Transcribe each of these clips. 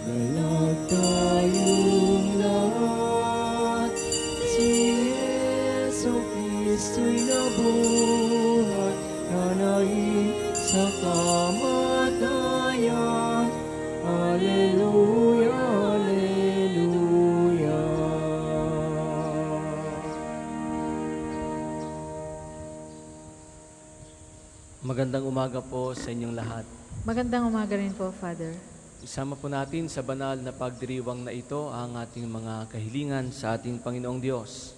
Galak tayong lahat, si Yesu Kristo'y nabuhay, nanaig sa kamatayan. Alleluia, Alleluia. Magandang umaga po sa inyong lahat. Magandang umaga rin po, Father. Isama po natin sa banal na pagdiriwang na ito ang ating mga kahilingan sa ating Panginoong Diyos,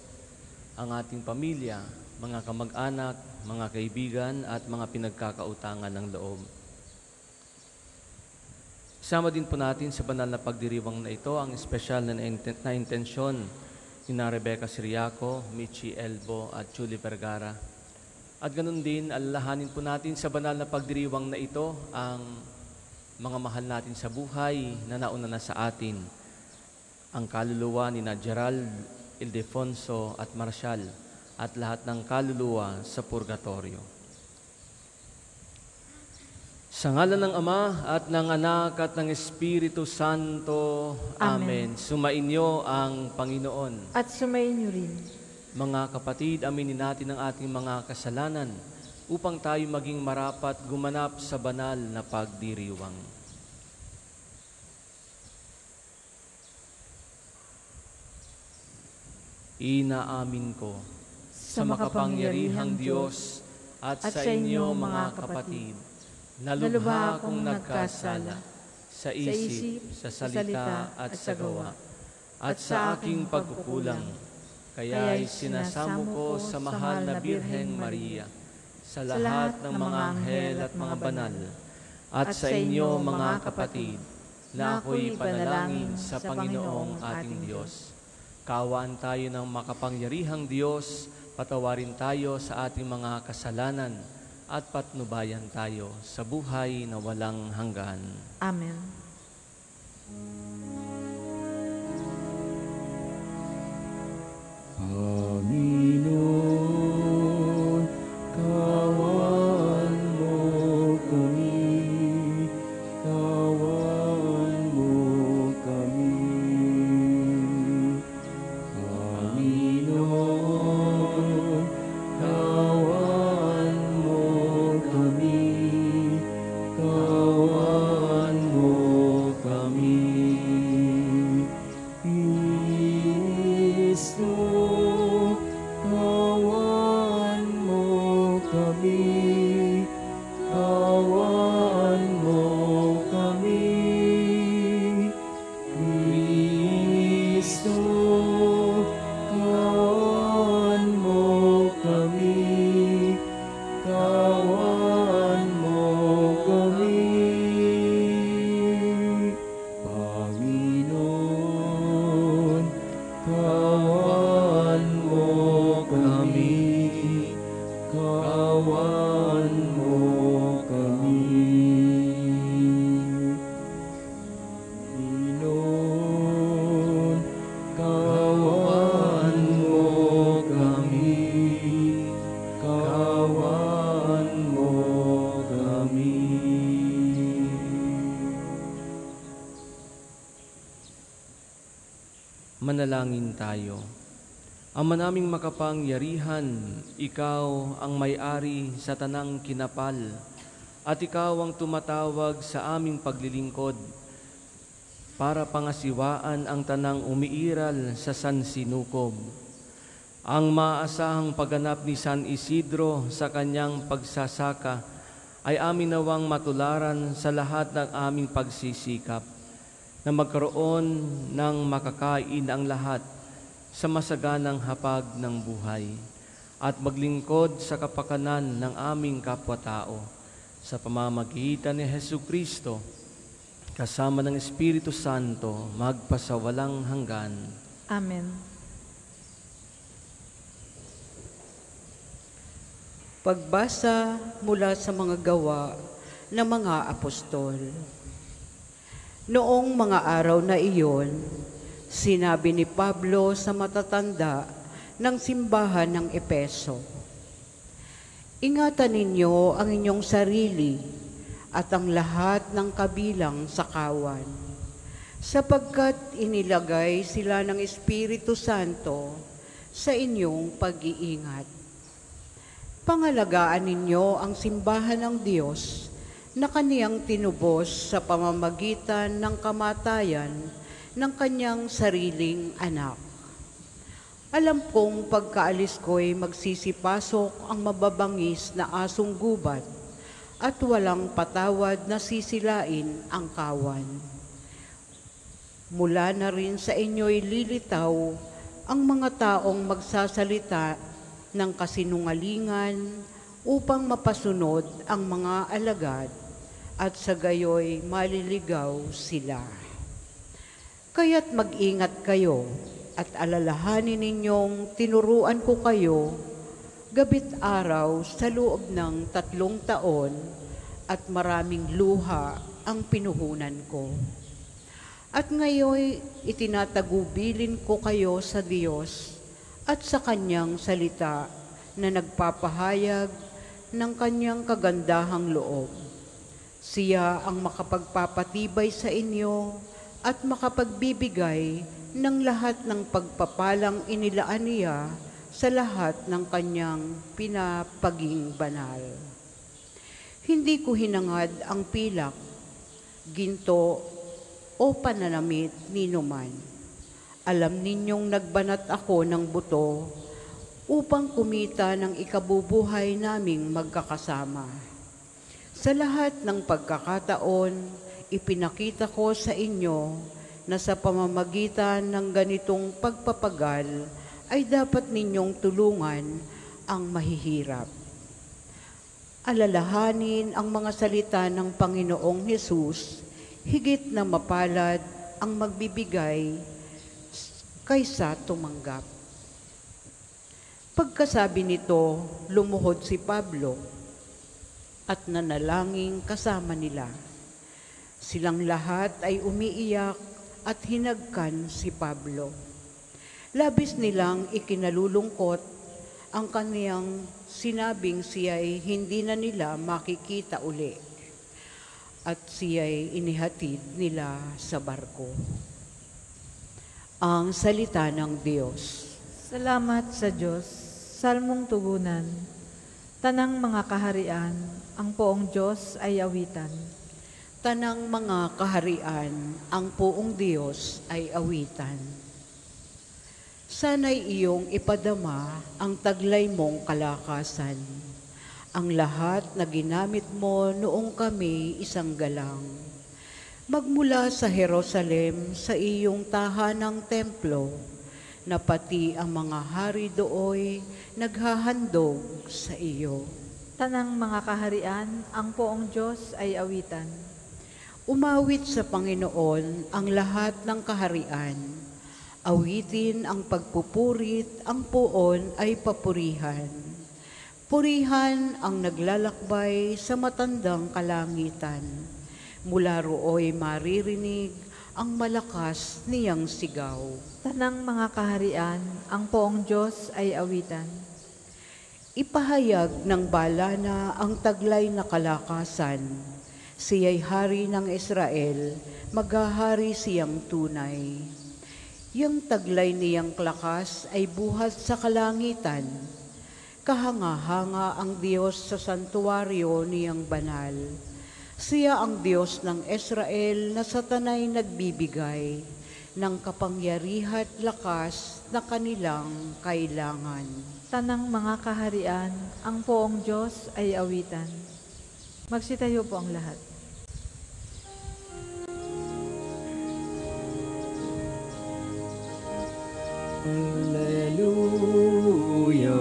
ang ating pamilya, mga kamag-anak, mga kaibigan at mga pinagkakautangan ng loob. Isama din po natin sa banal na pagdiriwang na ito ang espesyal na intensyon ni Rebecca Siriaco, Michi Elbo at Julie Vergara. At ganun din, alalahanin po natin sa banal na pagdiriwang na ito ang mga mahal natin sa buhay na nauna na sa atin, ang kaluluwa ni Gerald, Ildefonso at Marshall, at lahat ng kaluluwa sa purgatorio. Sa ngalan ng Ama at ng Anak at ng Espiritu Santo. Amen. Sumainyo ang Panginoon. At sumainyo rin. Mga kapatid, aminin natin ang ating mga kasalanan upang tayo maging marapat gumanap sa banal na pagdiriwang. Inaamin ko sa makapangyarihang Diyos at sa inyo mga kapatid, na lubha akong nagkasala sa isip, sa salita at sa gawa, at sa aking pagkukulang. Kaya'y sinasamo ko sa mahal na Birheng Maria, sa lahat ng mga anghel at mga banal, at sa inyo mga kapatid, na ako'y panalangin sa Panginoong ating Diyos. Kaawaan tayo ng makapangyarihang Diyos, patawarin tayo sa ating mga kasalanan, at patnubayan tayo sa buhay na walang hanggan. Amen. Panginoon, kawan mo kami, kawan mo kami. Panginoon, kawan mo kami, kawan mo kami. Kristo, kawan mo kami, kawan mo kami. Kristo, kawan mo kami, kawan mo kami. Panginoon, kawan mo kami, kawan mo kami. Panginoon, kawan mo kami, kawan mo kami. Manalangin tayo. Ama naming makapangyarihan, Ikaw ang may-ari sa tanang kinapal, at Ikaw ang tumatawag sa aming paglilingkod para pangasiwaan ang tanang umiiral sa San Sinukob. Ang maasahang pagganap ni San Isidro sa kanyang pagsasaka ay amin nawang matularan sa lahat ng aming pagsisikap, na magkaroon ng makakain ang lahat sa masaganang hapag ng buhay, at maglingkod sa kapakanan ng aming kapwa-tao sa pamamagitan ni Jesucristo, kasama ng Espiritu Santo, magpasawalang hanggan. Amen. Pagbasa mula sa mga gawa ng mga apostol. Noong mga araw na iyon, sinabi ni Pablo sa matatanda ng simbahan ng Epeso, "Ingatan ninyo ang inyong sarili at ang lahat ng kabilang sa kawan. sapagkat inilagay sila ng Espiritu Santo sa inyong pag-iingat. Pangalagaan ninyo ang simbahan ng Diyos na kaniyang tinubos sa pamamagitan ng kamatayan ng kanyang sariling anak. Alam kong pagkaalis ko'y magsisipasok ang mababangis na asong gubat at walang patawad na sisilain ang kawan. Mula na rin sa inyo'y lilitaw ang mga taong magsasalita ng kasinungalingan upang mapasunod ang mga alagad at sa gayoy maliligaw sila. Kaya't mag-ingat kayo at alalahanin ninyong tinuruan ko kayo gabit araw sa loob ng 3 taon at maraming luha ang pinuhunan ko. At ngayon itinatagubilin ko kayo sa Diyos at sa Kanyang salita na nagpapahayag ng Kanyang kagandahang loob. Siya ang makapagpapatibay sa inyo at makapagbibigay ng lahat ng pagpapalang inilaan niya sa lahat ng Kanyang pinapaging banal. Hindi ko hinangad ang pilak, ginto o pananamit ninuman. Alam ninyong nagbanat ako ng buto upang kumita ng ikabubuhay naming magkakasama. Sa lahat ng pagkakataon, ipinakita ko sa inyo na sa pamamagitan ng ganitong pagpapagal ay dapat ninyong tulungan ang mahihirap. Alalahanin ang mga salita ng Panginoong Hesus, higit na mapalad ang magbibigay kaysa tumanggap. Pagkasabi nito, lumuhod si Pablo at nanalangin kasama nila. Silang lahat ay umiiyak at hinagkan si Pablo. Labis nilang ikinalulungkot ang kaniyang sinabing siya'y hindi na nila makikita uli at siya'y inihatid nila sa barko. Ang salita ng Diyos. Salamat sa Diyos, salmong tugunan. Tanang mga kaharian, ang poong Diyos ay awitan. Tanang mga kaharian, ang poong Diyos ay awitan. Sana'y iyong ipadama ang taglay mong kalakasan, ang lahat na ginamit mo noong kami isang galang. Magmula sa Jerusalem sa iyong tahanang templo, na pati ang mga hari dooy naghahandog sa iyo. Tanang mga kaharian, ang poong Diyos ay awitan. Umawit sa Panginoon ang lahat ng kaharian. Awitin ang pagpupurit, ang poon ay papurihan. Purihan ang naglalakbay sa matandang kalangitan. Mula rooy maririnig ang malakas niyang sigaw. Tanang mga kaharian, ang poong Diyos ay awitan. Ipahayag ng balana ang taglay na kalakasan. Siya'y hari ng Israel, maghahari siyang tunay. Yang taglay niyang lakas ay buhat sa kalangitan. Kahanga-hanga ang Diyos sa santuaryo niyang banal. Siya ang Diyos ng Israel na sa tanay nagbibigay ng kapangyarihan at lakas na kanilang kailangan. Tanang mga kaharian, ang poong Diyos ay awitan. Magsitayo po ang lahat. Alleluia,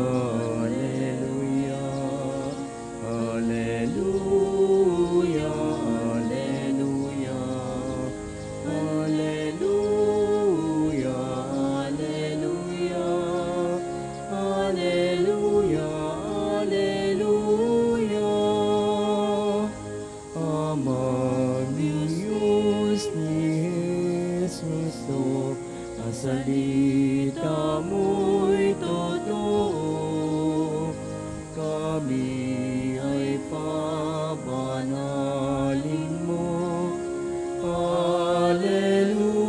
alleluia, alleluia, alleluia, alleluia, alleluia, alleluia, alleluia. Amang Diyos ni Jesus, ang salita mo'y totoo, kami ay pabanalin mo. Alleluia.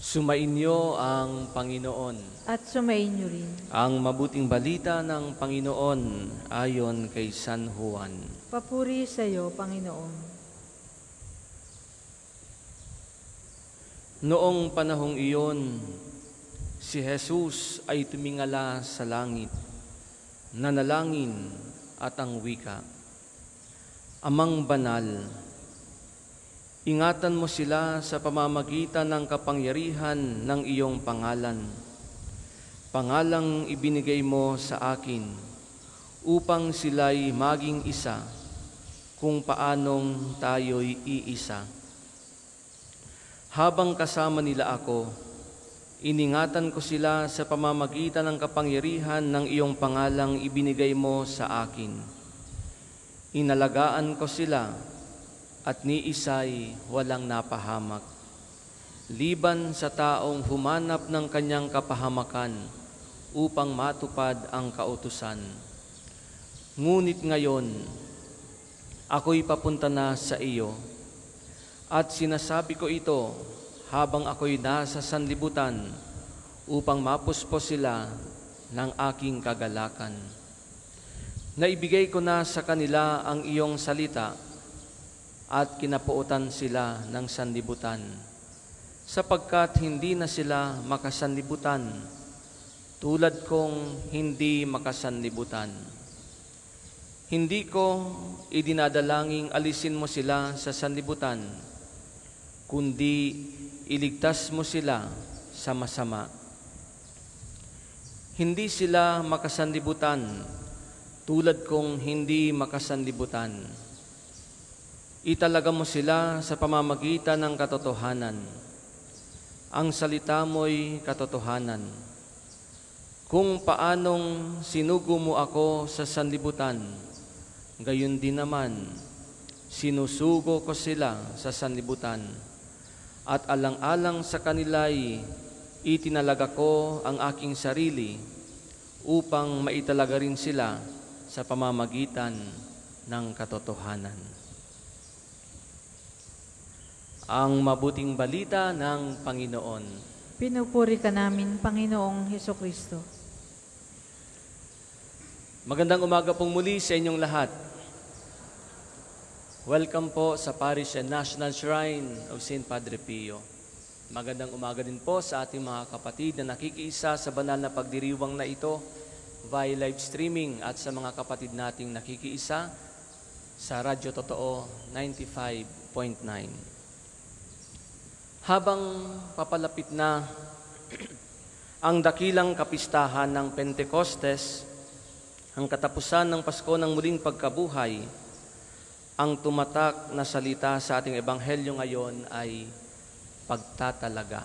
Sumainyo ang Panginoon. At sumainyo rin. Ang mabuting balita ng Panginoon ayon kay San Juan. Papuri sa iyo, Panginoon. Noong panahong iyon, si Jesus ay tumingala sa langit, nanalangin at ang wika, Amang banal, ingatan mo sila sa pamamagitan ng kapangyarihan ng iyong pangalan. Pangalang ibinigay mo sa akin upang sila'y maging isa kung paanong tayo'y iisa. Habang kasama nila ako, iningatan ko sila sa pamamagitan ng kapangyarihan ng iyong pangalang ibinigay mo sa akin. Inalagaan ko sila at ni isa'y walang napahamak, liban sa taong humanap ng kanyang kapahamakan upang matupad ang kautusan. Ngunit ngayon, ako'y papunta na sa iyo, at sinasabi ko ito habang ako'y nasa sanlibutan upang mapuspos sila ng aking kagalakan. Naibigay ko na sa kanila ang iyong salita at kinapuutan sila ng sanlibutan, sapagkat hindi na sila makasanlibutan, tulad kong hindi makasanlibutan. Hindi ko idinadalangin alisin mo sila sa sanlibutan, kundi iligtas mo sila sa masama. Hindi sila makasanlibutan, tulad kong hindi makasanlibutan. Italaga mo sila sa pamamagitan ng katotohanan. Ang salita mo'y katotohanan. Kung paanong sinugo mo ako sa sanlibutan, gayon din naman, sinusugo ko sila sa sanlibutan. At alang-alang sa kanila'y itinalaga ko ang aking sarili upang maitalaga rin sila sa pamamagitan ng katotohanan. Ang mabuting balita ng Panginoon. Pinupuri ka namin, Panginoong Hesukristo. Magandang umaga pong muli sa inyong lahat. Welcome po sa Parish and National Shrine of St. Padre Pio. Magandang umaga din po sa ating mga kapatid na nakikiisa sa banal na pagdiriwang na ito via live streaming at sa mga kapatid nating nakikiisa sa Radyo Totoo 95.9. Habang papalapit na ang dakilang kapistahan ng Pentecostes, ang katapusan ng Pasko ng muling pagkabuhay, ang tumatak na salita sa ating ebanghelyo ngayon ay pagtatalaga.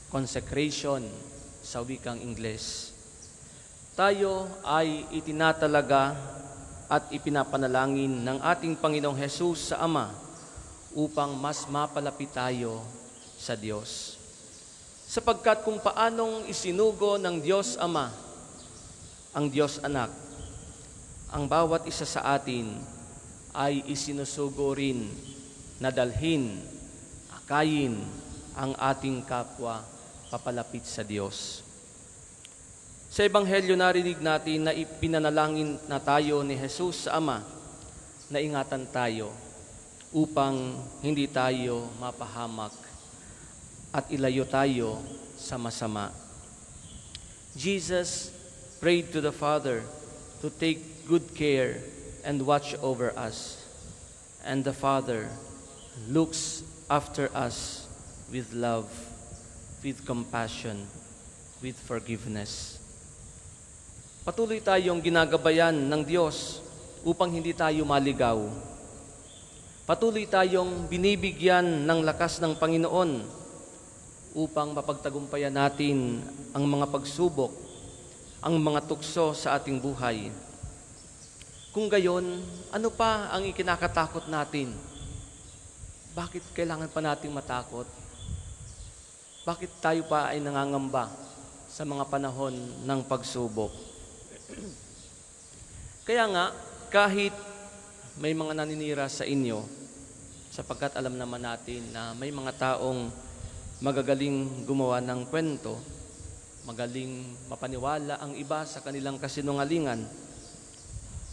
Consecration sa wikang Ingles. Tayo ay itinatalaga at ipinapanalangin ng ating Panginoong Hesus sa Ama upang mas mapalapit tayo sa Diyos. Sapagkat kung paanong isinugo ng Diyos Ama ang Diyos Anak, ang bawat isa sa atin ay isinusugo rin na dalhin, akayin ang ating kapwa papalapit sa Diyos. Sa Ebanghelyo narinig natin na ipinanalangin na tayo ni Jesus sa Ama na ingatan tayo upang hindi tayo mapahamak at ilayo tayo sa masama. Jesus prayed to the Father to take good care and watch over us. And the Father looks after us with love, with compassion, with forgiveness. Patuloy tayong ginagabayan ng Diyos upang hindi tayo maligaw. Patuloy tayong binibigyan ng lakas ng Panginoon upang mapagtagumpayan natin ang mga pagsubok, ang mga tukso sa ating buhay. Kung gayon, ano pa ang ikinakatakot natin? Bakit kailangan pa nating matakot? Bakit tayo pa ay nangangamba sa mga panahon ng pagsubok? Kaya nga, kahit may mga naninira sa inyo, sapagkat alam naman natin na may mga taong magagaling gumawa ng kwento, magaling mapaniwala ang iba sa kanilang kasinungalingan,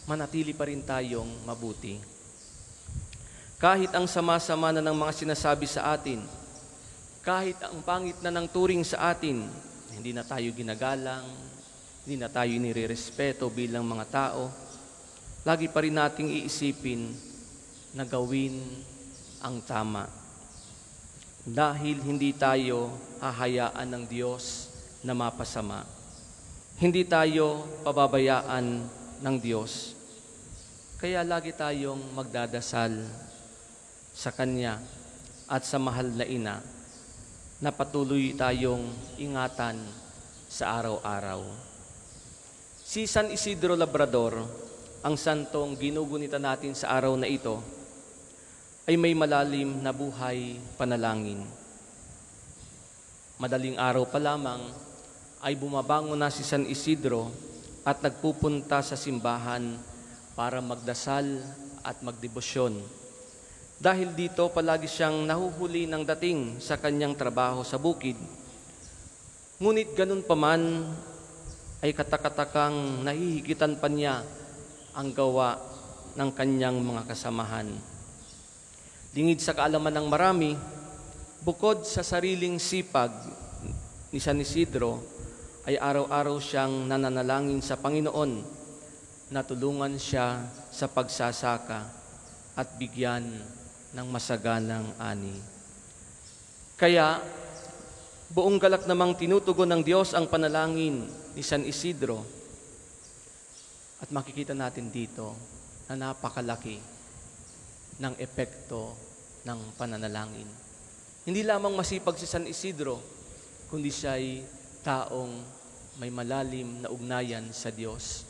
manatili pa rin tayong mabuti. Kahit ang sama-sama na ng mga sinasabi sa atin, kahit ang pangit na ng turing sa atin, hindi na tayo ginagalang, hindi na tayo nire-respeto bilang mga tao, lagi pa rin nating iisipin na gawin ang tama. Dahil hindi tayo hahayaan ng Diyos na mapasama. Hindi tayo pababayaan ng Diyos. Kaya lagi tayong magdadasal sa Kanya at sa mahal na Ina na patuloy tayong ingatan sa araw-araw. Si San Isidro Labrador, ang santong ginugunita natin sa araw na ito, ay may malalim na buhay panalangin. Madaling araw pa lamang ay bumabangon na si San Isidro at nagpupunta sa simbahan para magdasal at magdebosyon. Dahil dito palagi siyang nahuhuli ng dating sa kanyang trabaho sa bukid. Ngunit ganun pa man ay katakatakang nahihigitan pa niya ang gawa ng kanyang mga kasamahan. Lingid sa kaalaman ng marami, bukod sa sariling sipag ni San Isidro, ay araw-araw siyang nananalangin sa Panginoon na tulungan siya sa pagsasaka at bigyan ng masaganang ani. Kaya, buong galak namang tinutugon ng Diyos ang panalangin ni San Isidro. At makikita natin dito na napakalaki ng epekto ng pananalangin. Hindi lamang masipag si San Isidro, kundi siya ay taong may malalim na ugnayan sa Diyos.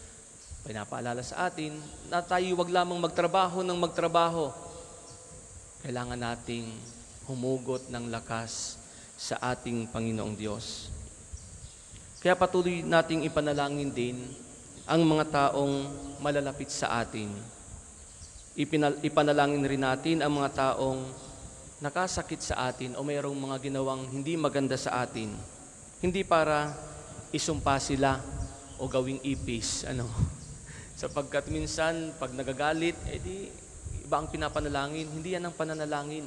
Pinapaalala sa atin na tayo wag lamang magtrabaho ng magtrabaho. Kailangan nating humugot ng lakas sa ating Panginoong Diyos. Kaya patuloy nating ipanalangin din ang mga taong malalapit sa atin. Ipanalangin rin natin ang mga taong nakasakit sa atin o mayroong mga ginawang hindi maganda sa atin. Hindi para isumpa sila o gawing ipis. Sapagkat minsan, pag nagagalit, iba ang pinapanalangin. Hindi yan ang pananalangin.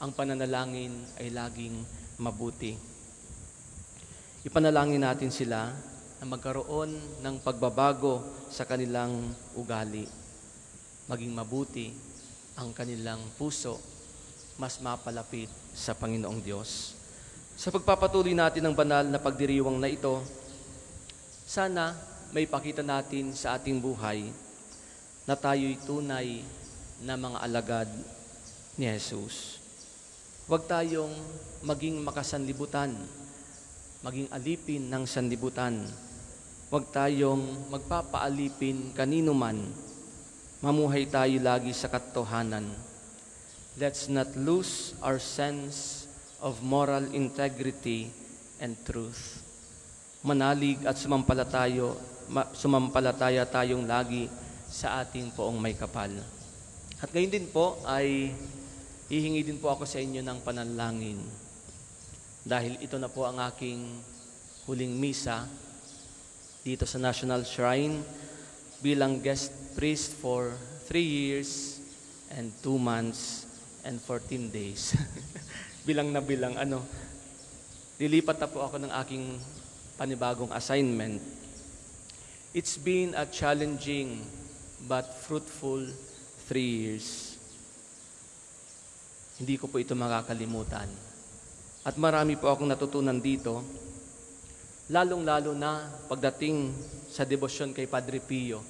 Ang pananalangin ay laging mabuti. Ipanalangin natin sila na magkaroon ng pagbabago sa kanilang ugali. Maging mabuti ang kanilang puso, mas mapalapit sa Panginoong Diyos. Sa pagpapatuloy natin ng banal na pagdiriwang na ito, sana may pakita natin sa ating buhay na tayo'y tunay na mga alagad ni Jesus. Huwag tayong maging makasanlibutan, maging alipin ng sanlibutan. Huwag tayong magpapaalipin kanino man. Mamuhay tayo lagi sa katotohanan. Let's not lose our sense of moral integrity and truth. Manalig at sumampalataya tayong lagi sa ating poong may kapal. At ngayon din po ay hihingi din po ako sa inyo ng panalangin. Dahil ito na po ang aking huling misa dito sa National Shrine bilang guest priest for 3 years and 2 months and 14 days. bilang na bilang, lilipat na po ako ng aking panibagong assignment. It's been a challenging but fruitful 3 years. Hindi ko po ito makakalimutan. At marami po akong natutunan dito, lalong-lalo na pagdating sa debosyon kay Padre Pio.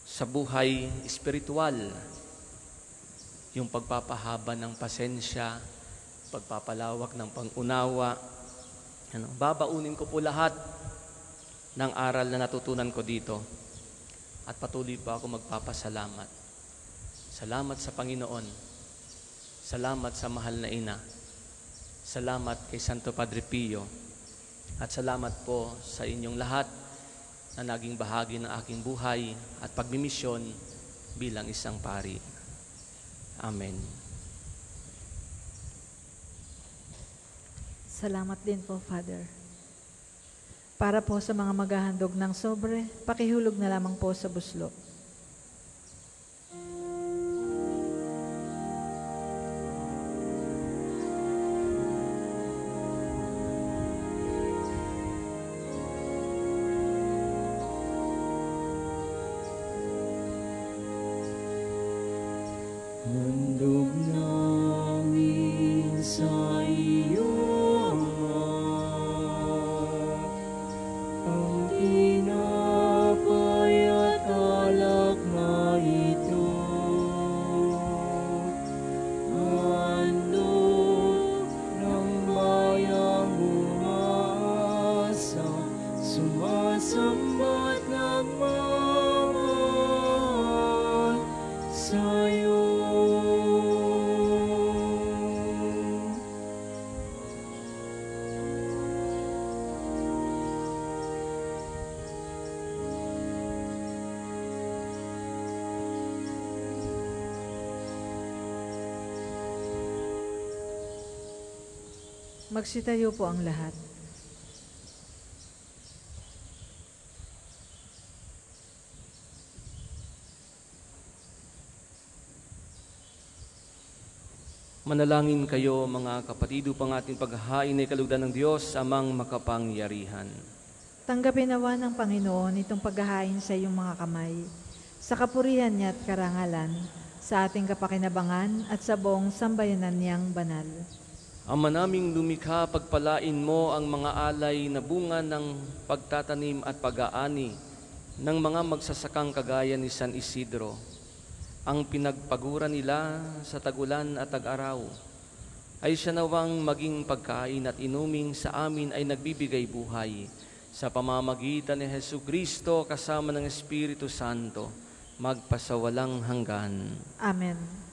Sa buhay espiritual, yung pagpapahaba ng pasensya, pagpapalawak ng pangunawa, babaunin ko po lahat ng aral na natutunan ko dito. At patuloy pa ako magpapasalamat. Salamat sa Panginoon. Salamat sa mahal na Ina. Salamat kay Santo Padre Pio. At salamat po sa inyong lahat na naging bahagi ng aking buhay at pagmimisyon bilang isang pari. Amen. Salamat din po, Father. Para po sa mga maghahandog ng sobre, pakihulog na lamang po sa buslo. Handog namin sa iyo, Ama, ang tinapay at alak na ito. Handog ng bayang umaasa, sumasamba't nagmamahal sa'yo. Magsitayo po ang lahat. Manalangin kayo mga kapatid upang ating paghahain ay kalugdan ng Diyos amang makapangyarihan. Tanggapin nawa ng Panginoon itong paghahain sa iyong mga kamay, sa kapurihan niya at karangalan, sa ating kapakinabangan at sa buong sambayanan niyang banal. Ama naming lumikha, pagpalain mo ang mga alay na bunga ng pagtatanim at pag-aani ng mga magsasakang kagaya ni San Isidro, ang pinagpagura nila sa tagulan at tag-araw, ay siya nawang maging pagkain at inuming sa amin ay nagbibigay buhay. Sa pamamagitan ni Jesucristo kasama ng Espiritu Santo, magpasawalang hanggan. Amen.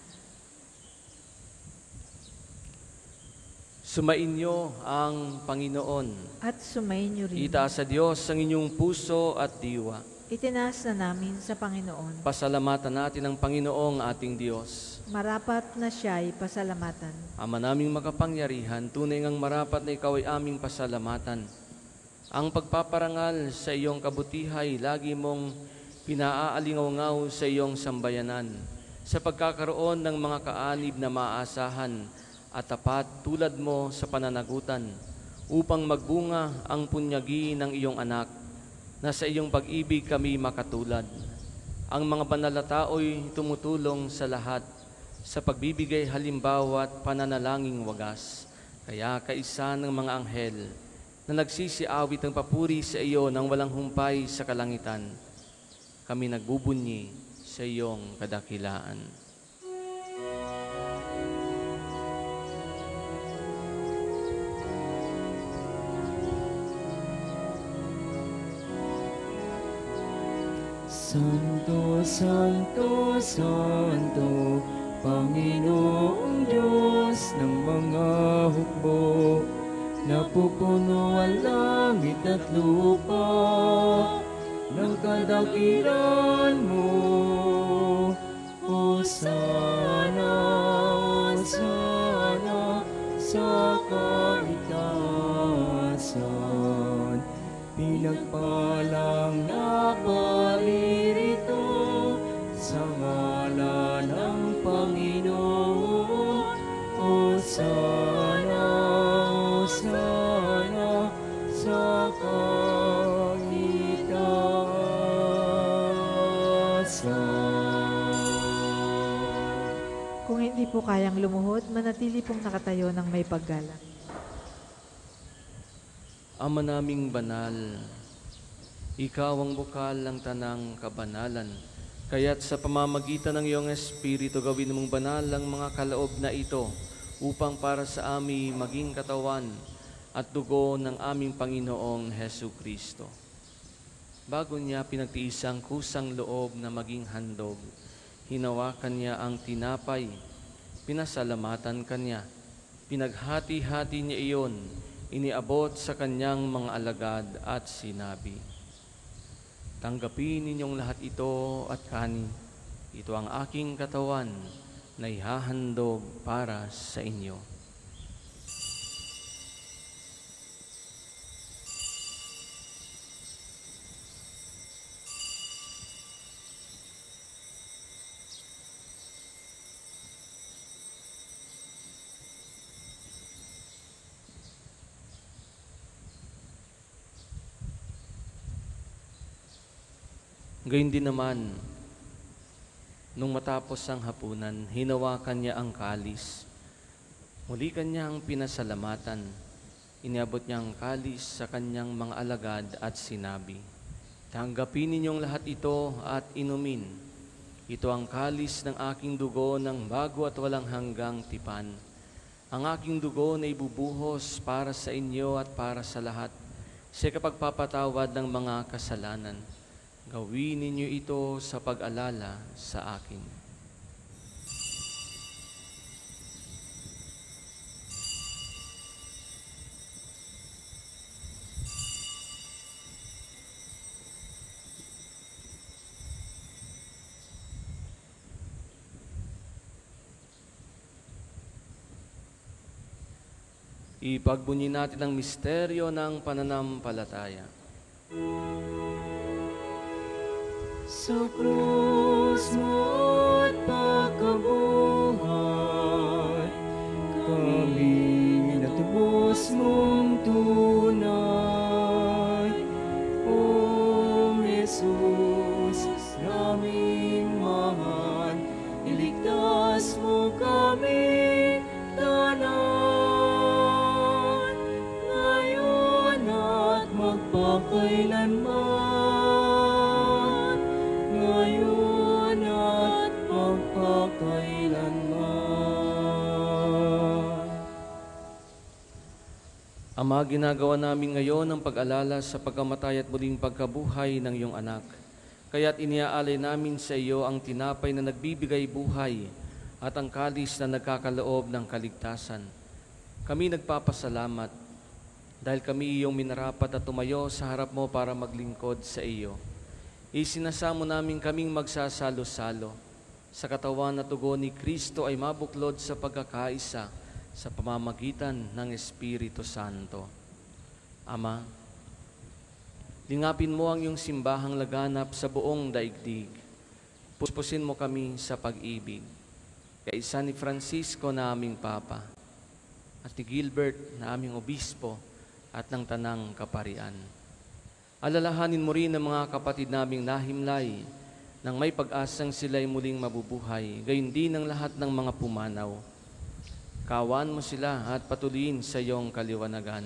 Sumainyo ang Panginoon. At sumayin niyo rin. Itaas sa Diyos ang inyong puso at diwa. Itinaas na namin sa Panginoon. Pasalamatan natin ang Panginoong ating Diyos. Marapat na siya'y pasalamatan. Ama naming makapangyarihan, tunay ngang marapat na ikaw ay aming pasalamatan. Ang pagpaparangal sa iyong kabutihay, lagi mong pinaaalingaw-ngaw sa iyong sambayanan, sa pagkakaroon ng mga kaanib na maaasahan at tapat tulad mo sa pananagutan, upang magbunga ang punyagi ng iyong anak, na sa iyong pag-ibig kami makatulad. Ang mga banal na tao'y tumutulong sa lahat, sa pagbibigay halimbawa at pananalangin wagas. Kaya kaisa ng mga anghel na nagsisiawit ng papuri sa iyo nang walang humpay sa kalangitan, kami nagbubunyi sa iyong kadakilaan. Santo, Santo, Santo, Panginoong Diyos ng mga hukbo, napupuno ang langit at lupa ng kadakilan mo. Hosana, Hosana sa kaitaasan, pinagpalang na paririto sa ngalan ng Panginoon. Hosana, Hosana sa kaitaasan. Kung hindi po kayang lumuhod, manatili pong nakatayo ng may paggalang. Ama naming banal, ikaw ang bukal ng tanang kabanalan. Kaya't sa pamamagitan ng iyong Espiritu, gawin mong banal ang mga kaloob na ito upang para sa amin maging katawan at dugo ng aming Panginoong Jesucristo. Bago niya pinagtiis ang kusang loob na maging handog, hinawakan niya ang tinapay, pinasalamatan kanya, pinaghati-hati niya iyon, iniabot sa kanyang mga alagad at sinabi, "Tanggapin ninyong lahat ito at kanin. Ito ang aking katawan na ihahandog para sa inyo." Gayon din naman, nung matapos ang hapunan, hinawakan niya ang kalis. Muli kanyang pinasalamatan. Iniabot niya ang kalis sa kanyang mga alagad at sinabi, "Tanggapin ninyong lahat ito at inumin. Ito ang kalis ng aking dugo ng bago at walang hanggang tipan. Ang aking dugo na ibubuhos para sa inyo at para sa lahat sa kapagpapatawad ng mga kasalanan. Gawin ninyo ito sa pag-alala sa akin." Ipagbunyi natin ang misteryo ng pananampalataya. Sa krus mo't pagkabuhay, kami natubos mong tunay. O Jesus, naming mahal, iligtas mo kami tanan, ngayon at magpakailanman. Ngayon at magpakailanman. Ama, ginagawa namin ngayon ang pag-alala sa pagkamatay at muling pagkabuhay ng iyong anak. Kaya't iniaalay namin sa iyo ang tinapay na nagbibigay buhay at ang kalis na nagkakaloob ng kaligtasan. Kami nagpapasalamat dahil kami iyong minarapat at tumayo sa harap mo para maglingkod sa iyo. Isinasamo namin kaming magsasalo-salo sa katawan at dugo ni Kristo ay mabuklod sa pagkakaisa sa pamamagitan ng Espiritu Santo. Ama, lingapin mo ang iyong simbahang laganap sa buong daigdig. Puspusin mo kami sa pag-ibig. Kaisa ni Francisco na aming Papa at ni Gilbert na aming Obispo at ng Tanang Kaparian. Alalahanin mo rin ang mga kapatid naming nahimlay nang may pag-asang sila'y muling mabubuhay, gayon din ang lahat ng mga pumanaw. Kawan mo sila at patuloyin sa iyong kaliwanagan.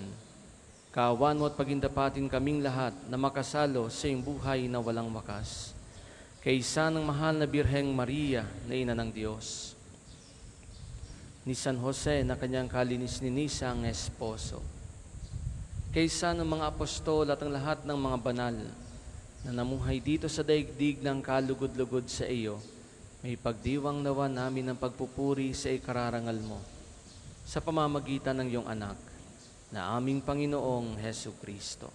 Kawan mo at pagindapatin kaming lahat na makasalo sa iyong buhay na walang wakas. Kaisa ng mahal na Birheng Maria na Ina ng Diyos, ni San Jose na kanyang kalinis-ninisang esposo, kaysa ng mga apostol at ang lahat ng mga banal na namuhay dito sa daigdig ng kalugod-lugod sa iyo, may pagdiwang nawa namin ng pagpupuri sa ikararangal mo sa pamamagitan ng iyong anak na aming Panginoong Hesu Kristo.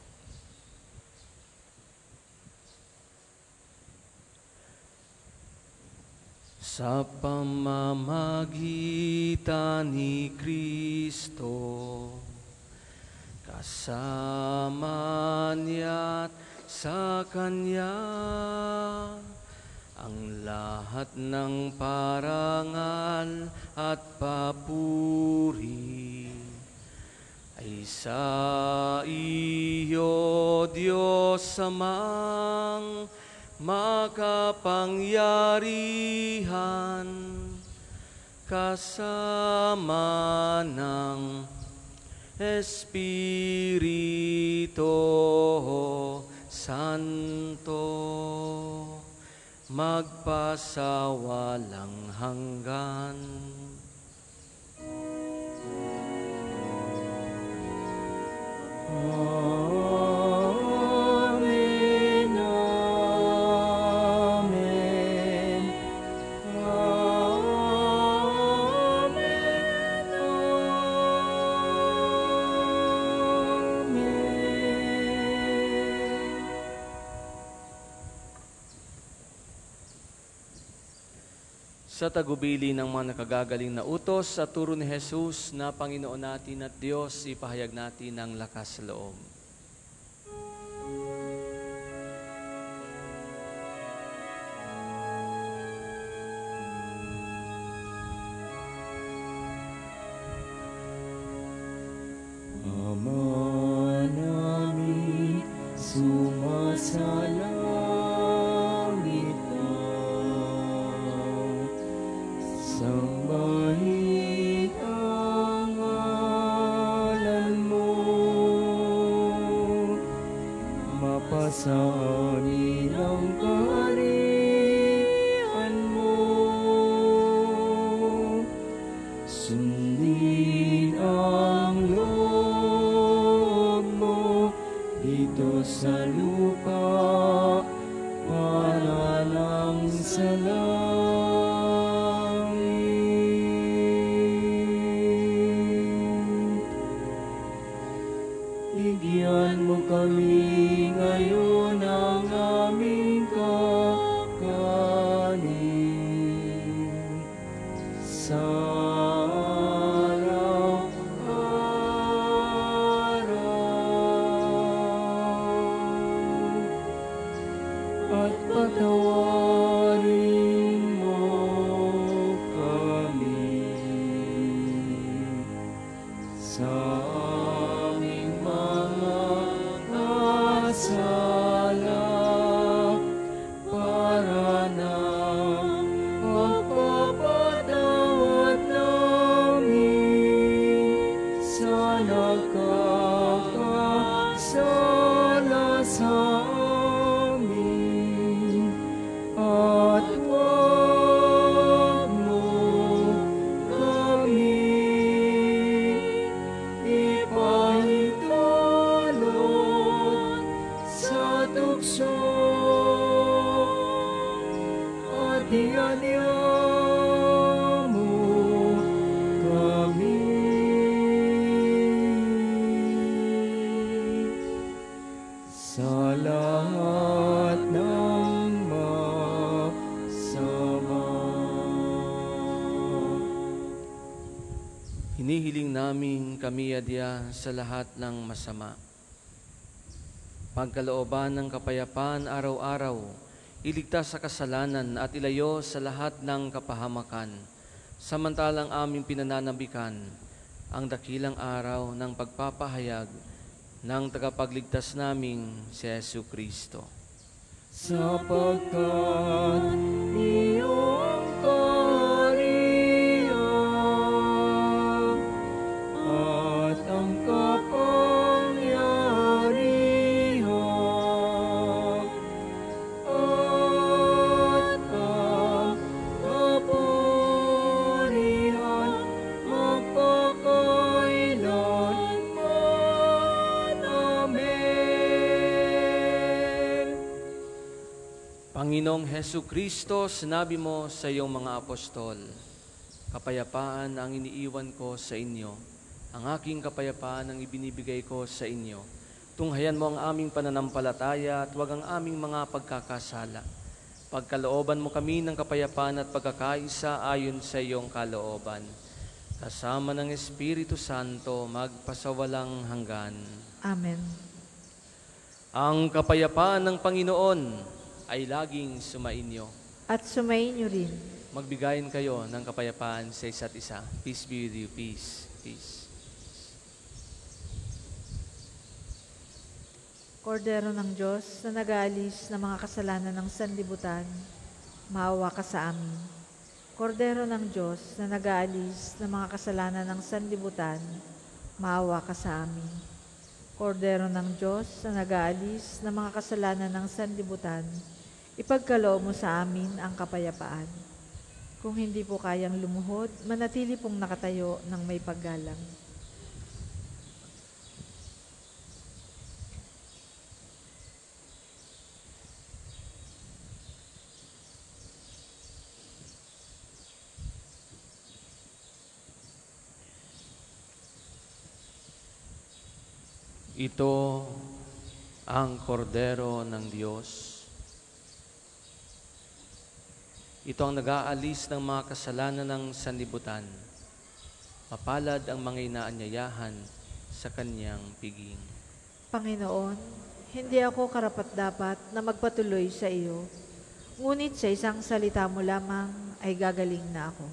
Sa pamamagitan ni Kristo, kasama niya't sa Kanya, ang lahat ng parangal at papuri ay sa iyo, Diyos Amang makapangyarihan, kasama ng Espiritu Santo, magpasawalang hanggan. Amen, amen, amen, amen. Sa tagubili ng mga nakagagaling na utos sa turo ni Jesus na Panginoon natin at Diyos, ipahayag natin ang lakas loob. Ama namin, sumasalangit Sambahin ang ngalan mo, mapasa amin ang kaharian mo. Sundin ang loob mo dito sa lupa para lang sa langit. Bigyan mo kami ngayon ng aming kakanin sa araw-araw, at patawarin mo kami sa aming mga kasala, para ng pagpapatawad namin sa nakakasala sa amin. At huwag mo kami ipahintulot sa tukso, at ianya mo kami sa lahat ng masama. Hinihiling namin kami adya sa lahat ng masama. Pagkalooban ng kapayapaan araw-araw, iligtas sa kasalanan at ilayo sa lahat ng kapahamakan, samantalang aming pinananabikan ang dakilang araw ng pagpapahayag ng tagapagligtas naming si Jesu Kristo. Sapagkat iyong kaharian at ang kapangyarihan at ang kapurihan magpakailanman. Amen. Panginoong Hesu Kristo, sinabi mo sa iyong mga apostol, kapayapaan ang iniiwan ko sa inyo, ang aking kapayapaan ang ibinibigay ko sa inyo. Tunghayan mo ang aming pananampalataya at huwag ang aming mga pagkakasala. Pagkalooban mo kami ng kapayapaan at pagkakaisa ayon sa iyong kalooban. Kasama ng Espiritu Santo, magpasawalang hanggan. Amen. Ang kapayapaan ng Panginoon ay laging sumainyo. At sumainyo rin. Magbigayin kayo ng kapayapaan sa isa't isa. Peace be with you. Peace. Peace. Kordero ng Diyos na nag-aalis ng mga kasalanan ng sanlibutan, maawa ka sa amin. Kordero ng Diyos na nag-aalis ng mga kasalanan ng sanlibutan, maawa ka sa amin. Kordero ng Diyos na nag-aalis ng mga kasalanan ng sanlibutan, ipagkaloob mo sa amin ang kapayapaan. Kung hindi po kayang lumuhod, manatili pong nakatayo ng may paggalang. Ito ang kordero ng Diyos. Ito ang nag-aalis ng mga kasalanan ng sanlibutan. Mapalad ang mga inaanyayahan sa kanyang piging. Panginoon, hindi ako karapat-dapat na magpatuloy sa iyo, ngunit sa isang salita mo lamang ay gagaling na ako.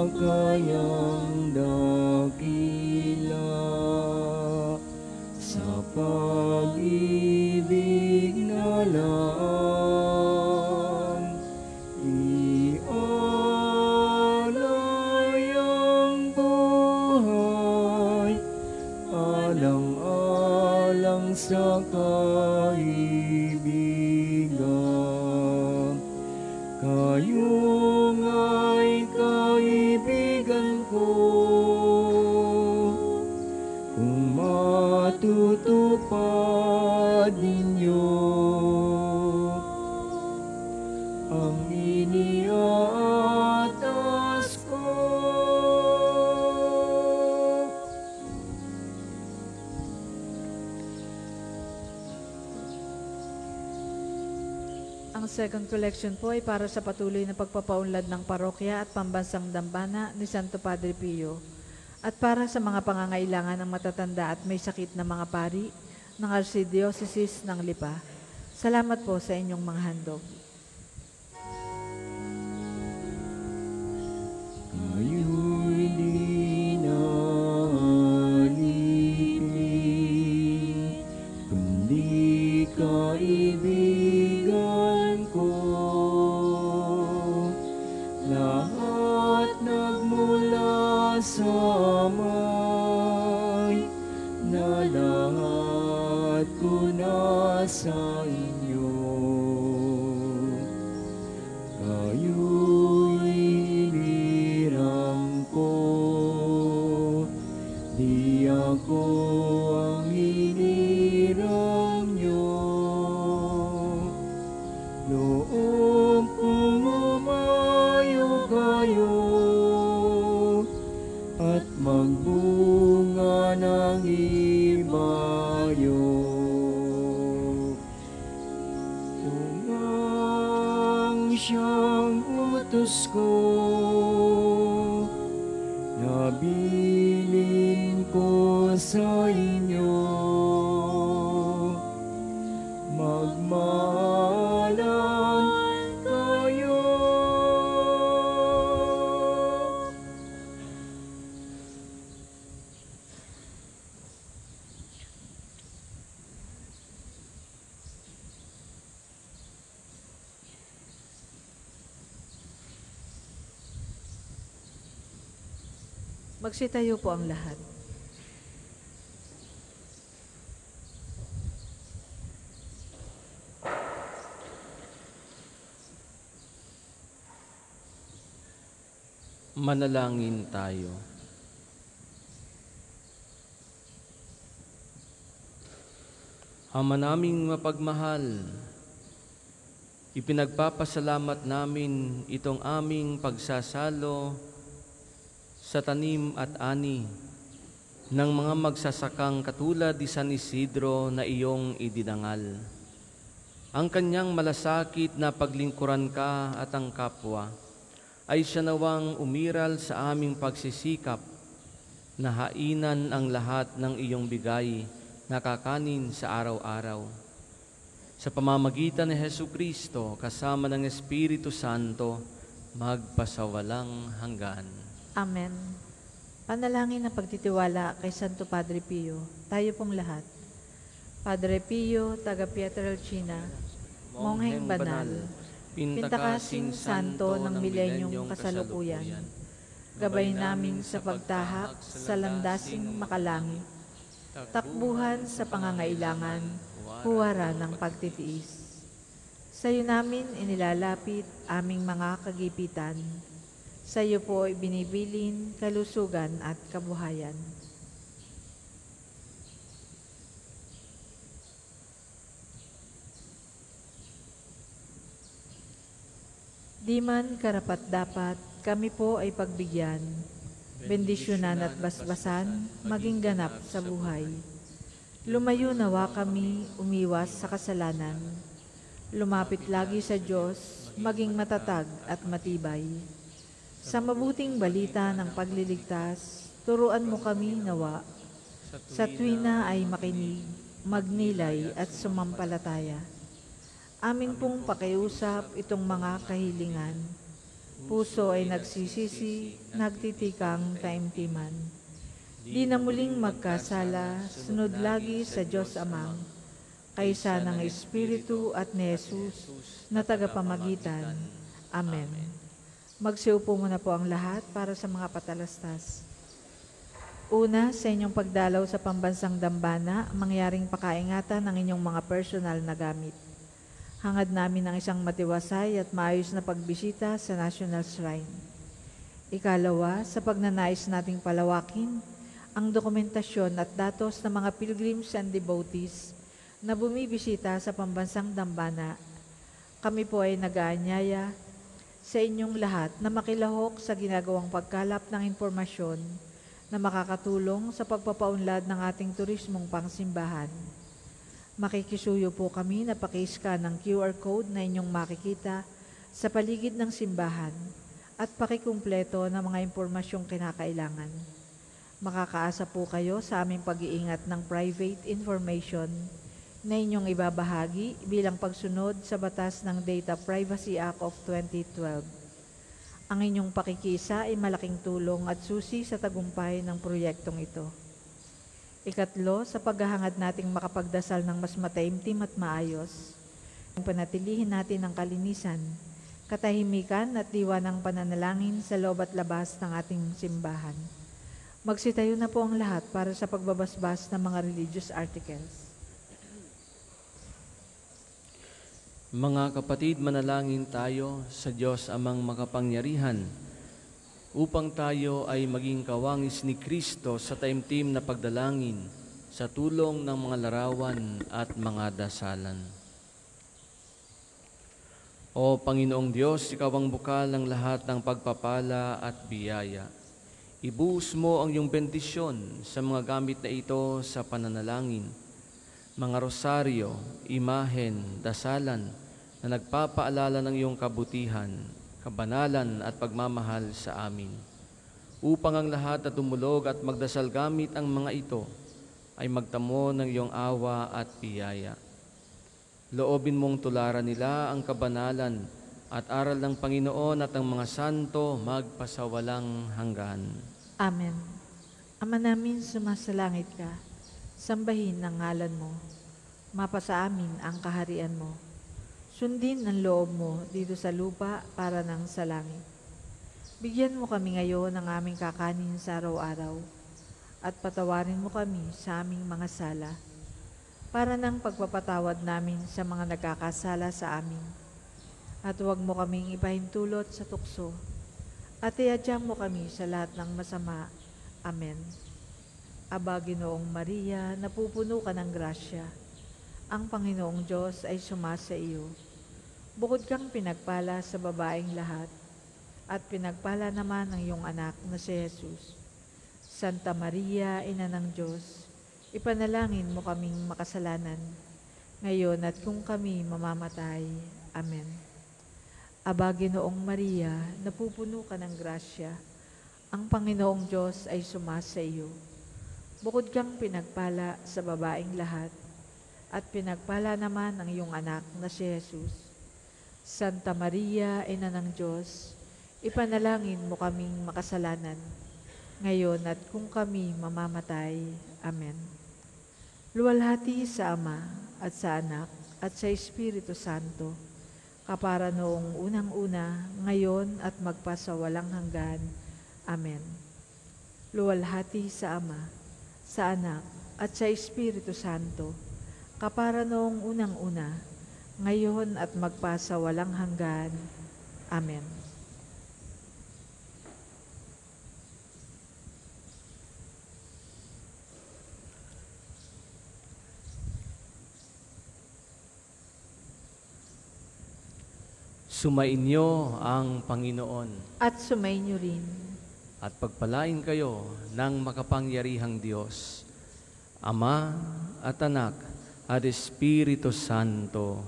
kayang dakila sa pag-ibig na laan. Ialay ang buhay alang-alang sa kaibigan. Kayo nga'y kaibigan ko, kung matutupad ninyo ang iniaatas ko. Ang second collection po ay para sa patuloy na pagpapaunlad ng parokya at pambansang dambana ni Santo Padre Pio at para sa mga pangangailangan ng matatanda at may sakit na mga pari ng Archdiocese ng Lipa. Salamat po sa inyong mga handog. Kayo'y di naalipin, kundi kaibigan ko. Lahat nagmula sa Amay, na lahat ko nasa inyo. Kayo'y hinirang ko, di ako ang hinirang nyo. Loob kong umayo kayo at magbunga ng ibayo. Tungang siyang utos ko, nabilin ko sa inyo. Magmahalan kayo. Magsitayo po ang lahat. Manalangin tayo. Ama naming mapagmahal, ipinagpapasalamat namin itong aming pagsasalo sa tanim at ani ng mga magsasakang katulad ni San Isidro na iyong idinangal. Ang kanyang malasakit na paglingkuran ka at ang kapwa ay siya nawang umiral sa aming pagsisikap na hainan ang lahat ng iyong bigay na kakanin sa araw-araw. Sa pamamagitan ni Jesucristo kasama ng Espiritu Santo, magpasawalang hanggan. Amen. Panalangin ng pagtitiwala kay Santo Padre Pio. Tayo pong lahat. Padre Pio, taga Pietrelcina, Mongheng Banal, Pintakasing Santo ng Milenyong Kasalukuyan, gabay namin sa pagtahak sa landasing makalangit, takbuhan sa pangangailangan, huwara ng pagtitiis. Sa iyo namin inilalapit aming mga kagipitan. Sa iyo po ibinibilin kalusugan at kabuhayan. Di man karapat-dapat, kami po ay pagbigyan, bendisyonan at basbasan, maging ganap sa buhay. Lumayo nawa kami, umiwas sa kasalanan. Lumapit lagi sa Diyos, maging matatag at matibay. Sa mabuting balita ng pagliligtas, turuan mo kami nawa. Sa tuwina ay makinig, magnilay at sumampalataya. Amin pong pakiusap itong mga kahilingan. puso ay nagsisisi, nagtitikang taimtiman. Di na muling magkasala, sunod lagi sa Diyos Amang, kaysa ng Espiritu at ni Jesus na tagapamagitan. Amen. Magsiupo muna po ang lahat para sa mga patalastas. Una, sa inyong pagdalaw sa pambansang dambana, mangyaring pakaingatan ng inyong mga personal na gamit. Hangad namin ang isang matiwasay at maayos na pagbisita sa National Shrine. Ikalawa, sa pagnanais nating palawakin ang dokumentasyon at datos ng mga pilgrims and devotees na bumibisita sa pambansang dambana, kami po ay nag-aanyaya sa inyong lahat na makilahok sa ginagawang pagkalap ng impormasyon na makakatulong sa pagpapaunlad ng ating turismong pangsimbahan. Makikisuyo po kami na paki-scan ng QR code na inyong makikita sa paligid ng simbahan at pakikumpleto ng mga impormasyong kinakailangan. Makakaasa po kayo sa aming pag-iingat ng private information na inyong ibabahagi bilang pagsunod sa batas ng Data Privacy Act of 2012. Ang inyong pakikisa ay malaking tulong at susi sa tagumpay ng proyektong ito. Ikatlo, sa paghahangad nating makapagdasal ng mas mataimtim at maayos, panatilihin natin ang kalinisan, katahimikan at diwa ng pananalangin sa loob at labas ng ating simbahan. Magsitayo na po ang lahat para sa pagbabasbas ng mga religious articles. Mga kapatid, manalangin tayo sa Diyos Amang makapangyarihan upang tayo ay maging kawangis ni Kristo sa taimtim na pagdalangin sa tulong ng mga larawan at mga dasalan. O Panginoong Diyos, Ikaw ang bukal ng lahat ng pagpapala at biyaya. Ibuhos mo ang iyong bendisyon sa mga gamit na ito sa pananalangin, mga rosaryo, imahen, dasalan na nagpapaalala ng iyong kabutihan, kabanalan at pagmamahal sa amin. Upang ang lahat na tumulog at magdasal gamit ang mga ito ay magtamo ng iyong awa at biyaya. Loobin mong tularan nila ang kabanalan at aral ng Panginoon at ang mga santo magpasawalang hanggan. Amen. Ama namin, sumasalangit ka, sambahin ang ngalan mo. Mapasa amin ang kaharian mo. Sundin ang loob mo dito sa lupa para nang sa langit. Bigyan mo kami ngayon ng aming kakanin sa araw-araw at patawarin mo kami sa aming mga sala para nang pagpapatawad namin sa mga nagkakasala sa amin. At huwag mo kaming ipahintulot sa tukso at iadya mo kami sa lahat ng masama. Amen. Aba, Ginoong Maria, napupuno ka ng grasya. Ang Panginoong Diyos ay sumasa iyo. Bukod kang pinagpala sa babaeng lahat, at pinagpala naman ang iyong anak na si Jesus. Santa Maria, Ina ng Diyos, ipanalangin mo kaming makasalanan, ngayon at kung kami mamamatay. Amen. Aba, Ginoong Maria, napupuno ka ng grasya. Ang Panginoong Diyos ay sumasa iyo. Bukod kang pinagpala sa babaeng lahat, at pinagpala naman ang iyong anak na si Jesus. Santa Maria, Ina ng Diyos, ipanalangin mo kaming makasalanan, ngayon at kung kami mamamatay. Amen. Luwalhati sa Ama at sa Anak at sa Espiritu Santo, kapara noong unang-una, ngayon at magpasawalang hanggan. Amen. Luwalhati sa Ama, sa Anak at sa Espiritu Santo, kapara noong unang-una, ngayon at magpasawalang hanggan. Amen. Sumainyo ang Panginoon At sumainyo rin. at pagpalain kayo ng makapangyarihang Diyos, Ama at Anak at Espiritu Santo.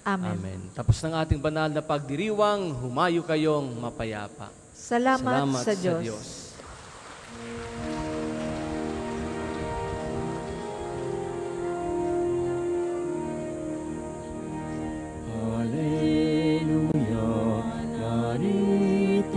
Amen. Amen. Tapos ng ating banal na pagdiriwang, humayo kayong mapayapa. Salamat sa Diyos. Hallelujah, narito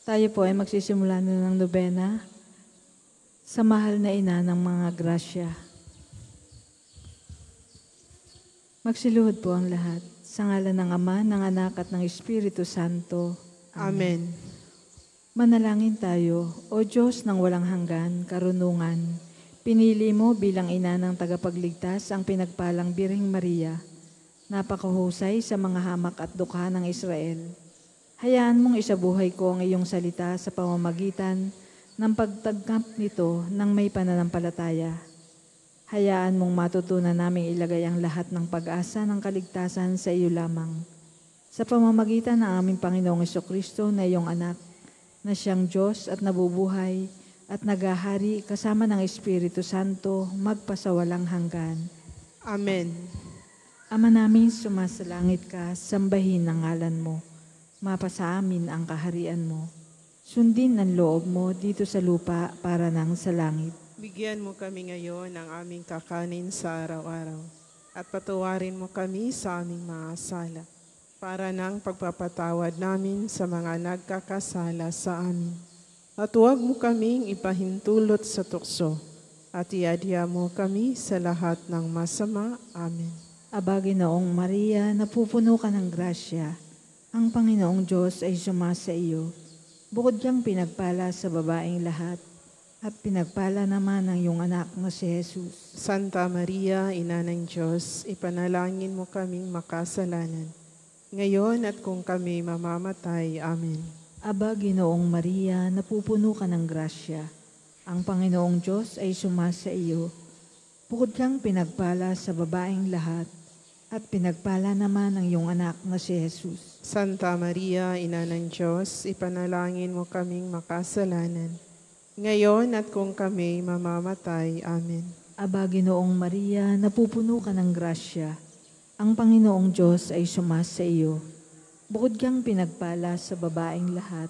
Tayo po ay magsisimula na ng nobena sa mahal na ina ng mga grasya. Magsiluhod po ang lahat. Sa ngalan ng Ama, ng Anak at ng Espiritu Santo. Amen. Manalangin tayo, O Diyos ng walang hanggan, karunungan. Pinili mo bilang ina ng tagapagligtas ang pinagpalang Birheng Maria. Napakahusay sa mga hamak at dukha ng Israel. Hayaan mong isabuhay ko ang iyong salita sa pamamagitan ng pagtanggap nito ng may pananampalataya. Hayaan mong matutunan naming ilagay ang lahat ng pag-asa ng kaligtasan sa iyo lamang. Sa pamamagitan ng aming Panginoong Jesucristo na iyong anak, na siyang Diyos at nabubuhay at nagahari kasama ng Espiritu Santo magpasawalang hanggan. Amen. Ama namin, sumasalangit ka, sambahin ang ngalan mo. Mapasa amin ang kaharian mo. Sundin ang loob mo dito sa lupa para nang sa langit. Bigyan mo kami ngayon ng aming kakanin sa araw-araw at patawarin mo kami sa aming mga sala para ng pagpapatawad namin sa mga nagkakasala sa amin. At huwag mo kaming ipahintulot sa tukso at iadya mo kami sa lahat ng masama. Amen. Aba, Ginoong Maria, napupuno ka ng grasya. Ang Panginoong Diyos ay sumasa iyo. Bukod kang pinagpala sa babaeng lahat, at pinagpala naman ng iyong anak na si Jesus. Santa Maria, Ina ng Diyos, ipanalangin mo kaming makasalanan, ngayon at kung kami mamamatay. Amen. Aba, Ginoong Maria, napupuno ka ng grasya. Ang Panginoong Diyos ay sumasa iyo. Bukod kang pinagpala sa babaeng lahat, at pinagpala naman ng iyong anak na si Jesus. Santa Maria, Ina ng Diyos, ipanalangin mo kaming makasalanan, ngayon at kung kami mamamatay. Amen. Aba, Ginoong Maria, napupuno ka ng grasya. Ang Panginoong Diyos ay sumasa iyo. Bukod kang pinagpala sa babaeng lahat,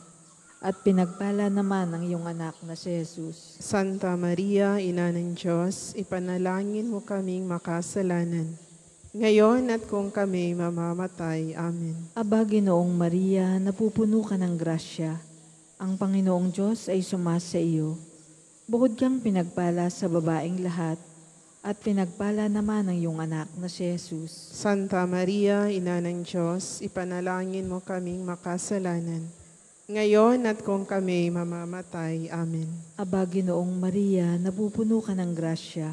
at pinagpala naman ang iyong anak na si Jesus. Santa Maria, Ina ng Diyos, ipanalangin mo kaming makasalanan, ngayon at kung kami mamamatay. Amen. Aba, Ginoong Maria, napupuno ka ng grasya. Ang Panginoong Diyos ay sumasa iyo. Bukod kang pinagpala sa babaeng lahat, at pinagpala naman ang iyong anak na si Jesus. Santa Maria, Ina ng Diyos, ipanalangin mo kaming makasalanan, ngayon at kung kami mamamatay. Amen. Aba, Ginoong Maria, napupuno ka ng grasya.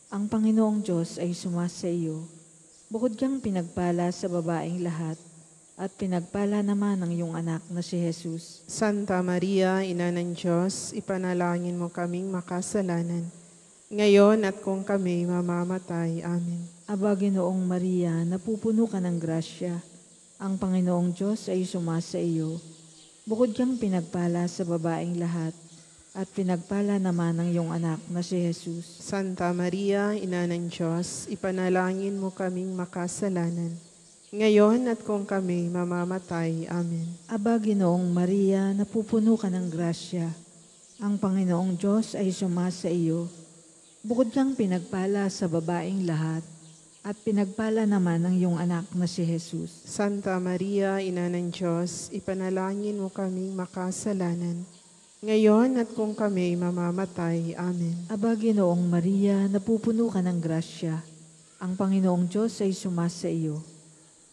Ang Panginoong Diyos ay sumasa iyo. Bukod kang pinagpala sa babaeng lahat, at pinagpala naman ang iyong anak na si Jesus. Santa Maria, Ina ng Diyos, ipanalangin mo kaming makasalanan, ngayon at kung kami mamamatay. Amen. Aba, Ginoong Maria, napupuno ka ng grasya. Ang Panginoong Diyos ay sumasa iyo. Bukod kang pinagpala sa babaeng lahat, at pinagpala naman ang iyong anak na si Jesus. Santa Maria, Ina ng Diyos, ipanalangin mo kaming makasalanan, ngayon at kung kami mamamatay. Amen. Aba, Ginoong Maria, napupuno ka ng grasya. Ang Panginoong Diyos ay sumasa iyo. Bukod kang pinagpala sa babaeng lahat, at pinagpala naman ang iyong anak na si Jesus. Santa Maria, Ina ng Diyos, ipanalangin mo kaming makasalanan, ngayon at kung kami mamamatay. Amen. Aba, Ginoong Maria, napupuno ka ng grasya. Ang Panginoong Diyos ay sumasa iyo.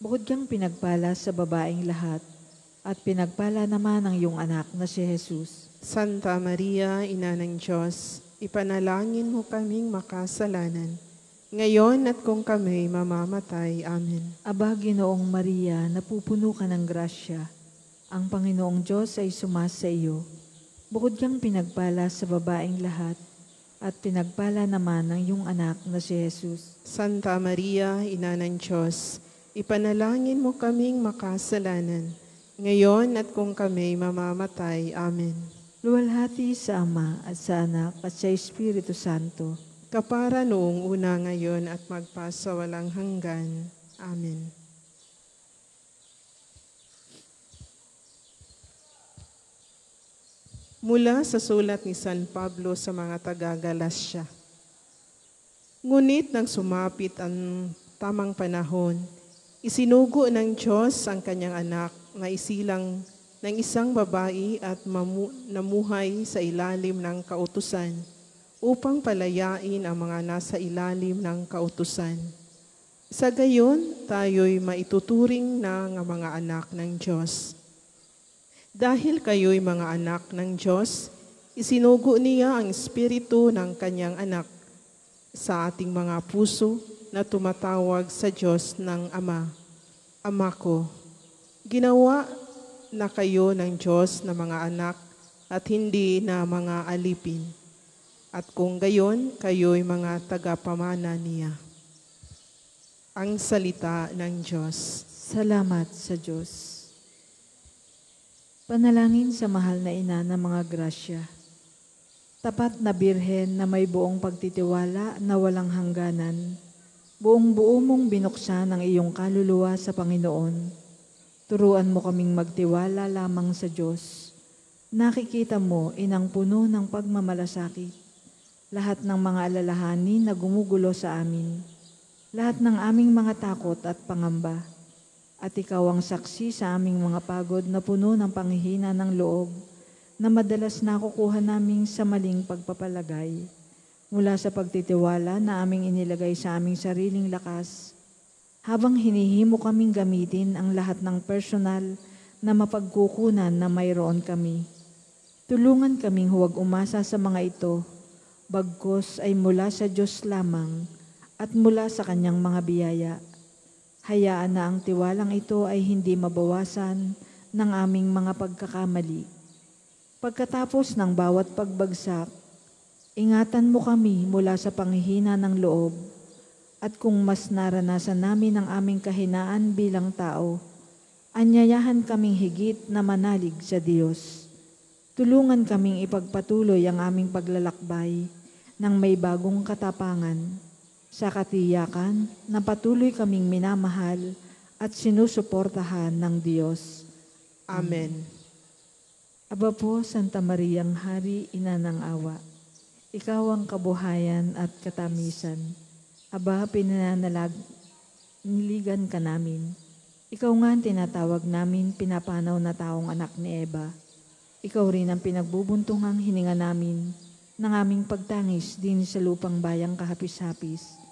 Bukod kang pinagpala sa babaeng lahat, at pinagpala naman ang iyong anak na si Jesus. Santa Maria, Ina ng Diyos, ipanalangin mo kaming makasalanan, ngayon at kung kami mamamatay. Amen. Aba, Ginoong Maria, napupuno ka ng grasya. Ang Panginoong Diyos ay sumasa iyo. Bukod kang pinagpala sa babaeng lahat, at pinagpala naman ang iyong anak na si Jesus. Santa Maria, Ina ng Diyos, ipanalangin mo kaming makasalanan, ngayon at kung kami mamamatay. Amen. Luwalhati sa Ama at sa Anak at sa Espiritu Santo. Kapara noong una, ngayon at magpasawalang hanggan. Amen. Mula sa sulat ni San Pablo sa mga taga-Galasya. Ngunit nang sumapit ang tamang panahon, isinugo ng Diyos ang kanyang anak na isilang ng isang babae at namuhay sa ilalim ng kautusan upang palayain ang mga nasa ilalim ng kautusan. Sa gayon, tayo'y maituturing ng mga anak ng Diyos. Dahil kayo'y mga anak ng Diyos, isinugo niya ang espiritu ng kanyang anak sa ating mga puso na tumatawag sa Diyos ng Ama. Ama ko, ginawa na kayo ng Diyos na mga anak at hindi na mga alipin. At kung gayon, kayo'y mga tagapamana niya. Ang salita ng Diyos. Salamat sa Diyos. Panalangin sa mahal na ina ng mga grasya. Tapat na birhen na may buong pagtitiwala na walang hangganan, buong-buo mong binuksan ang iyong kaluluwa sa Panginoon. Turuan mo kaming magtiwala lamang sa Diyos. Nakikita mo, inang puno ng pagmamalasakit, lahat ng mga alalahanin na gumugulo sa amin, lahat ng aming mga takot at pangamba, at ikaw ang saksi sa aming mga pagod na puno ng panghihina ng loob, na madalas nakukuha naming sa maling pagpapalagay, mula sa pagtitiwala na aming inilagay sa aming sariling lakas, habang hinihimo kaming gamitin ang lahat ng personal na mapagkukunan na mayroon kami. Tulungan kaming huwag umasa sa mga ito, bagkus ay mula sa Diyos lamang at mula sa Kanyang mga biyaya. Hayaan na ang tiwalang ito ay hindi mabawasan ng aming mga pagkakamali. Pagkatapos ng bawat pagbagsak, ingatan mo kami mula sa panghihina ng loob. At kung mas naranasan namin ang aming kahinaan bilang tao, anyayahan kaming higit na manalig sa Diyos. Tulungan kaming ipagpatuloy ang aming paglalakbay ng may bagong katapangan, sa katiyakan na patuloy kaming minamahal at sinusuportahan ng Diyos. Amen. Aba po, Santa Mariang Hari, Ina ng Awa, ikaw ang kabuhayan at katamisan. Aba, niligan ka namin. Ikaw nga ang tinatawag namin, pinapanaw na taong anak ni Eva. Ikaw rin ang pinagbubuntungang hininga namin ng aming pagtangis din sa lupang bayang kahapis-hapis.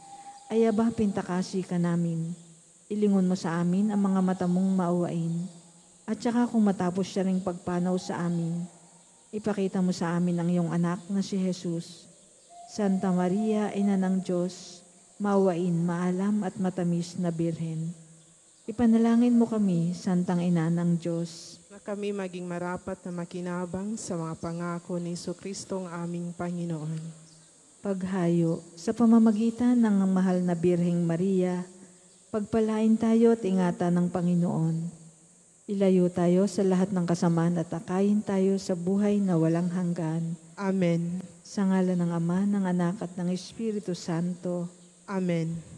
Ay aba, pintakasi ka namin. Ilingon mo sa amin ang mga mata mong mauwain. At saka kung matapos siya ring pagpanaw sa amin, ipakita mo sa amin ang iyong anak na si Jesus. Santa Maria, Ina ng Diyos, maawain, maalam at matamis na Birhen. Ipanalangin mo kami, Santang Ina ng Diyos, Na kami maging marapat na makinabang sa mga pangako ni Jesucristo ang aming Panginoon. paghayo sa pamamagitan ng mahal na Birheng Maria, pagpalain tayo at ingatan ng Panginoon. Ilayo tayo sa lahat ng kasamaan at akayin tayo sa buhay na walang hanggan. Amen. Sa ngalan ng Ama, ng Anak at ng Espiritu Santo. Amen.